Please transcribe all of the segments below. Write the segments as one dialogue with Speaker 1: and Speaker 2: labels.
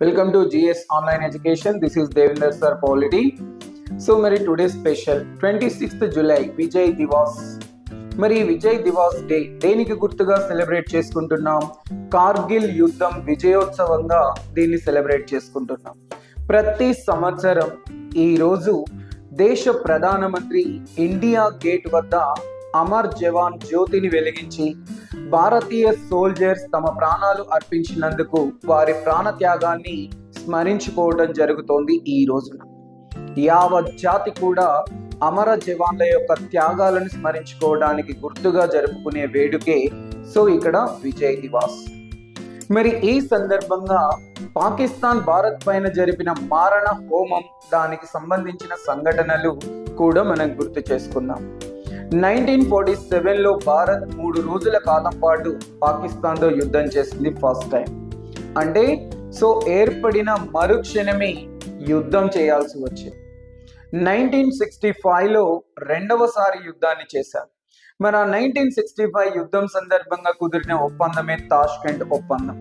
Speaker 1: Welcome to GS Online Education. This is Devinder Sir Polity. So, today's special 26th July Vijay Diwas. మరి Vijay Diwas day దేనికి గుర్తుగా celebrate చేసుకుంటున్నాం? కార్గిల్ యుద్ధం విజయోత్సవంగా దీన్ని celebrate చేసుకుంటున్నాం. ప్రతి సంవత్సరం ఈ రోజు దేశ ప్రధానమంత్రి ఇండియా గేట్ వద్ద అమర్ జవాన్ జ్యోతిని వెలిగించి భారతీయ సోల్జర్స్ తమ ప్రాణాలు అర్పించినందుకు వారి ప్రాణ త్యాగాన్ని స్మరించుకోవడం జరుగుతోంది. ఈ రోజున యావత్ జాతి కూడా అమర జవాన్ల యొక్క త్యాగాలను స్మరించుకోవడానికి గుర్తుగా జరుపుకునే వేడుకే ఇక్కడ విజయ్ దివాస్. మరి ఈ సందర్భంగా పాకిస్తాన్ భారత్ పైన జరిపిన మారణ హోమం, దానికి సంబంధించిన సంఘటనలు కూడా మనం గుర్తు చేసుకుందాం. 1947లో భారత్ 3 రోజుల కాలం పాటు పాకిస్తాన్తో యుద్ధం చేసింది ఫస్ట్ టైం. అంటే ఏర్పడిన మరుక్షణమే యుద్ధం చేయాల్సి వచ్చింది. 1965లో రెండవసారి యుద్ధాన్ని చేశారు. మరి ఆ 1965 యుద్ధం సందర్భంగా కుదిరిన ఒప్పందమే తాష్కెంట్ ఒప్పందం.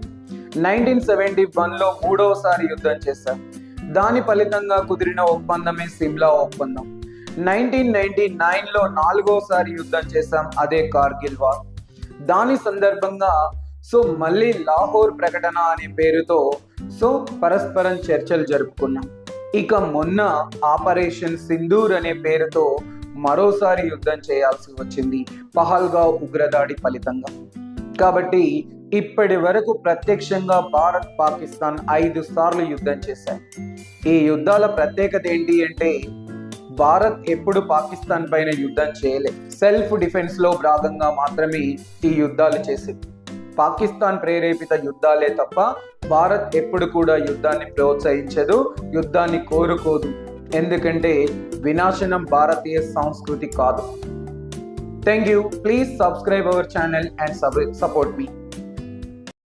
Speaker 1: 1971లో మూడవసారి యుద్ధం చేశారు. దాని ఫలితంగా కుదిరిన ఒప్పందమే సిమ్లా ఒప్పందం. 1999లో నాలుగోసారి యుద్ధం చేశాం, అదే కార్గిల్ వార్. దాని సందర్భంగా మళ్ళీ లాహోర్ ప్రకటన అనే పేరుతో పరస్పరం చర్చలు జరుపుకున్నాం. ఇక మొన్న ఆపరేషన్ సింధూర్ అనే పేరుతో మరోసారి యుద్ధం చేయాల్సి వచ్చింది పహల్గావ్ ఉగ్రదాడి ఫలితంగా. కాబట్టి ఇప్పటి వరకు ప్రత్యక్షంగా భారత్ పాకిస్తాన్ 5 సార్లు యుద్ధం చేశాయి. ఈ యుద్ధాల ప్రత్యేకత ఏంటి అంటే, భారత్ ఎప్పుడు పాకిస్తాన్ పైన యుద్ధం చేయలేదు. సెల్ఫ్ డిఫెన్స్ లో భాగంగా మాత్రమే ఈ యుద్ధాలు చేసింది. పాకిస్తాన్ ప్రేరేపిత యుద్ధాలే తప్ప భారత్ ఎప్పుడు కూడా యుద్ధాన్ని ప్రోత్సహించదు, యుద్ధాన్ని కోరుకోదు. ఎందుకంటే వినాశనం భారతీయ సంస్కృతి కాదు. Thank you. Please subscribe our channel and support me.